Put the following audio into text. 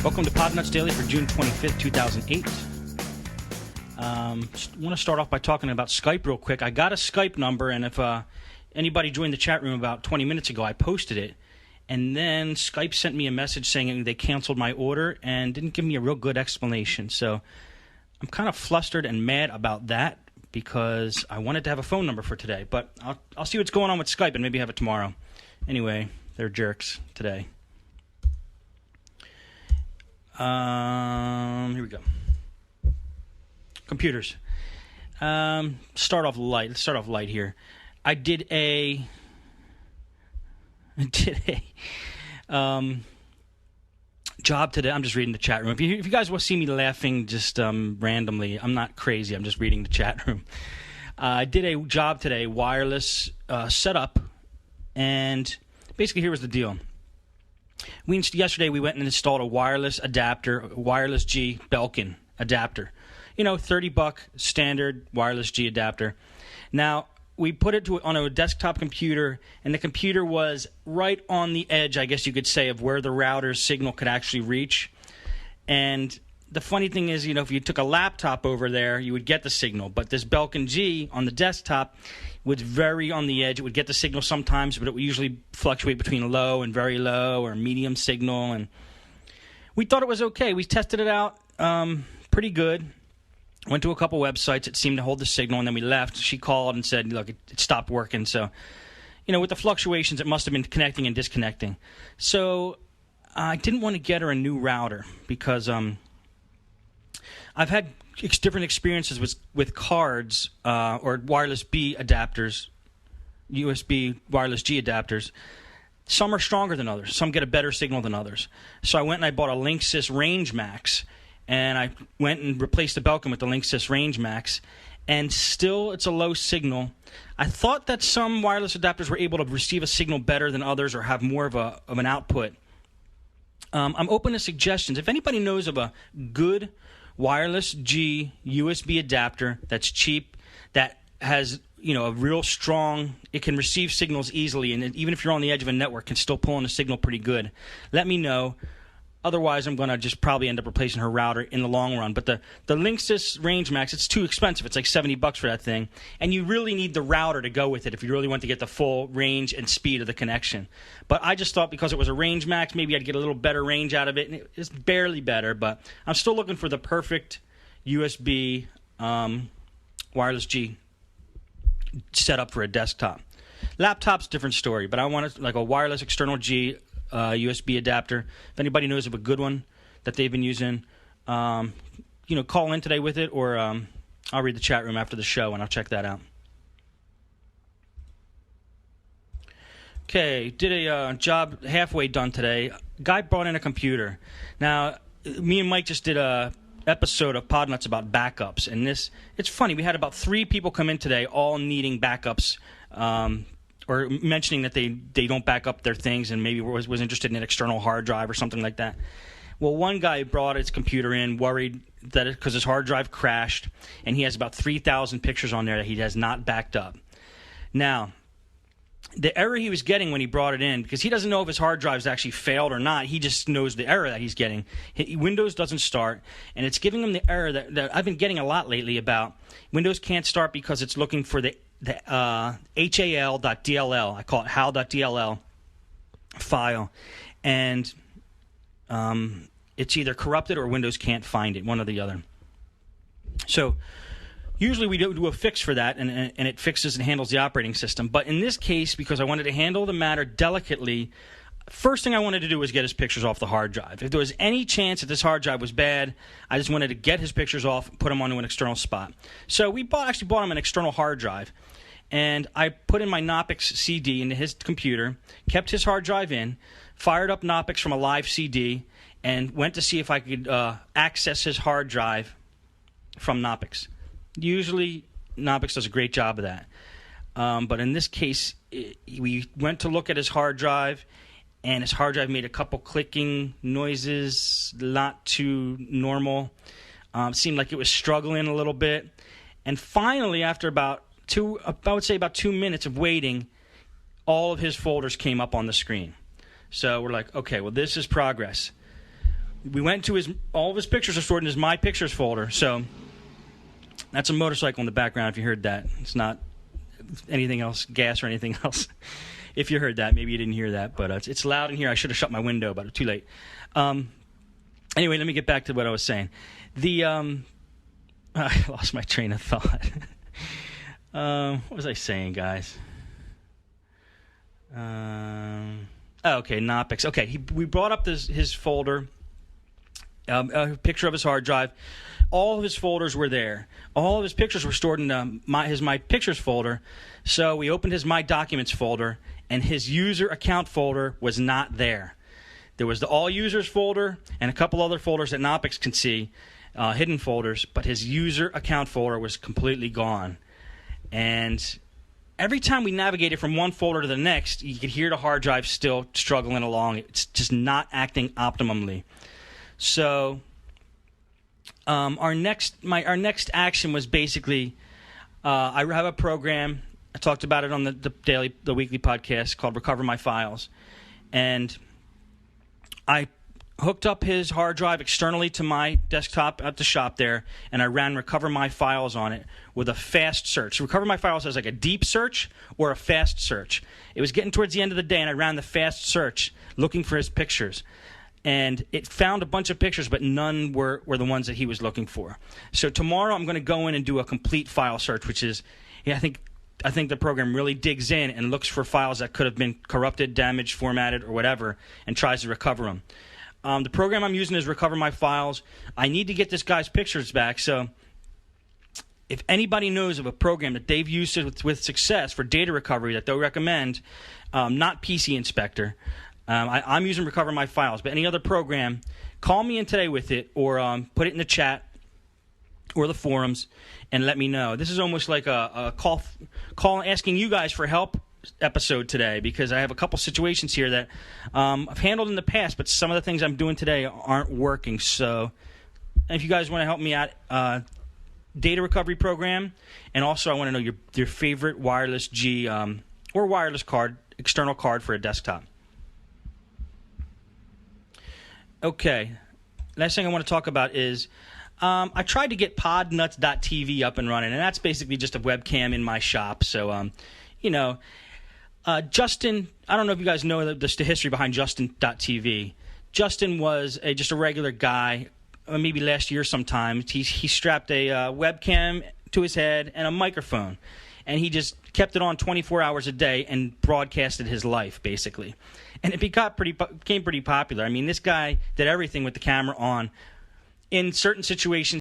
Welcome to Podnutz Daily for June 25th, 2008. Want to start off by talking about Skype real quick. I got a Skype number, and if anybody joined the chat room about 20 minutes ago, I posted it. And then Skype sent me a message saying they canceled my order and didn't give me a real good explanation. So I'm kind of flustered and mad about that because I wanted to have a phone number for today. But I'll see what's going on with Skype and maybe have it tomorrow. Anyway, they're jerks today. Here we go. Computers. Start off light. Let's start off light here. I did a job today. I'm just reading the chat room. If you guys will see me laughing just randomly, I'm not crazy. I'm just reading the chat room. I did a job today, wireless setup, and basically here was the deal. Yesterday we went and installed a wireless adapter, a wireless G Belkin adapter. You know, $30 standard wireless G adapter. Now, we put it on a desktop computer, and the computer was right on the edge, I guess you could say, of where the router's signal could actually reach. And the funny thing is, you know, if you took a laptop over there, you would get the signal. But this Belkin G on the desktop was very on the edge. It would get the signal sometimes, but it would usually fluctuate between low and very low or medium signal. And we thought it was okay. We tested it out pretty good. Went to a couple websites. It seemed to hold the signal, and then we left. She called and said, look, it stopped working. So, you know, with the fluctuations, it must have been connecting and disconnecting. So I didn't want to get her a new router because I've had different experiences with cards or wireless B adapters, USB wireless G adapters. Some are stronger than others. Some get a better signal than others. So I went and I bought a Linksys Range Max, and I went and replaced the Belkin with the Linksys Range Max, and still it's a low signal. I thought that some wireless adapters were able to receive a signal better than others or have more of an output. I'm open to suggestions. If anybody knows of a good wireless G USB adapter that's cheap, that has, you know, a real strong, it can receive signals easily, and even if you're on the edge of a network, can still pull in a signal pretty good, let me know. Otherwise, I'm going to just probably end up replacing her router in the long run. But the Linksys Range Max, it's too expensive. It's like $70 for that thing. And you really need the router to go with it if you really want to get the full range and speed of the connection. But I just thought because it was a Range Max, maybe I'd get a little better range out of it. And it's barely better, but I'm still looking for the perfect USB wireless G setup for a desktop. Laptop's a different story, but I want like a wireless external G USB adapter. If anybody knows of a good one that they've been using, you know, call in today with it, or I'll read the chat room after the show and I'll check that out. Okay, did a job halfway done today. Guy brought in a computer. Now, me and Mike just did a episode of Podnutz about backups, and it's funny. We had about 3 people come in today, all needing backups. Or mentioning that they don't back up their things and maybe was interested in an external hard drive or something like that. Well, one guy brought his computer in, worried that because his hard drive crashed, and he has about 3,000 pictures on there that he has not backed up. Now, the error he was getting when he brought it in, because he doesn't know if his hard drive's actually failed or not, he just knows the error that he's getting. Windows doesn't start, and it's giving him the error that I've been getting a lot lately about Windows can't start because it's looking for the hal.dll, I call it hal.dll file, and it's either corrupted or Windows can't find it, one or the other. So usually we do a fix for that, and it fixes and handles the operating system. But in this case, because I wanted to handle the matter delicately, first thing I wanted to do was get his pictures off the hard drive. If there was any chance that this hard drive was bad, I just wanted to get his pictures off, put them onto an external spot. So we actually bought him an external hard drive. And I put in my Knoppix CD into his computer, kept his hard drive in, fired up Knoppix from a live CD, and went to see if I could access his hard drive from Knoppix. Usually, Knoppix does a great job of that. But in this case, we went to look at his hard drive, and his hard drive made a couple clicking noises, not too normal. Seemed like it was struggling a little bit. And finally, after about 2 minutes of waiting, all of his folders came up on the screen. So we're like, okay, well, this is progress. we went to all of his pictures are stored in his My Pictures folder. So that's a motorcycle in the background if you heard that. It's not anything else, gas or anything else. If you heard that, maybe you didn't hear that, but it's loud in here. I should have shut my window, but too late. Anyway, let me get back to what I was saying. I lost my train of thought. What was I saying, guys? Okay, Knoppix. Okay, we brought up his folder, a picture of his hard drive. All of his folders were there. All of his pictures were stored in his My Pictures folder. So we opened his My Documents folder, and his user account folder was not there. There was the All Users folder and a couple other folders that Knoppix can see, hidden folders, but his user account folder was completely gone. And every time we navigated from one folder to the next, you could hear the hard drive still struggling along. It's just not acting optimally. So our next action was basically I have a program. I talked about it on the weekly podcast called Recover My Files, and I hooked up his hard drive externally to my desktop at the shop there, and I ran Recover My Files on it with a fast search. Recover My Files has like a deep search or a fast search. It was getting towards the end of the day, and I ran the fast search looking for his pictures. And it found a bunch of pictures, but none were the ones that he was looking for. So tomorrow I'm going to go in and do a complete file search, which is, I think the program really digs in and looks for files that could have been corrupted, damaged, formatted, or whatever, and tries to recover them. The program I'm using is Recover My Files. I need to get this guy's pictures back, so if anybody knows of a program that they've used with success for data recovery that they'll recommend, not PC Inspector, I'm using Recover My Files, but any other program, call me in today with it, or put it in the chat or the forums and let me know. This is almost like a call asking you guys for help episode today, because I have a couple situations here that I've handled in the past, but some of the things I'm doing today aren't working. So if you guys want to help me out, data recovery program, and also I want to know your favorite wireless G or wireless card, external card for a desktop. Okay, last thing I want to talk about is I tried to get Podnutz TV up and running, and that's basically just a webcam in my shop. So, Justin, I don't know if you guys know the history behind Justin.tv. Justin was just a regular guy, maybe last year sometime. He strapped a webcam to his head and a microphone, and he just kept it on 24 hours a day and broadcasted his life, basically. And it became pretty popular. I mean, this guy did everything with the camera on. In certain situations,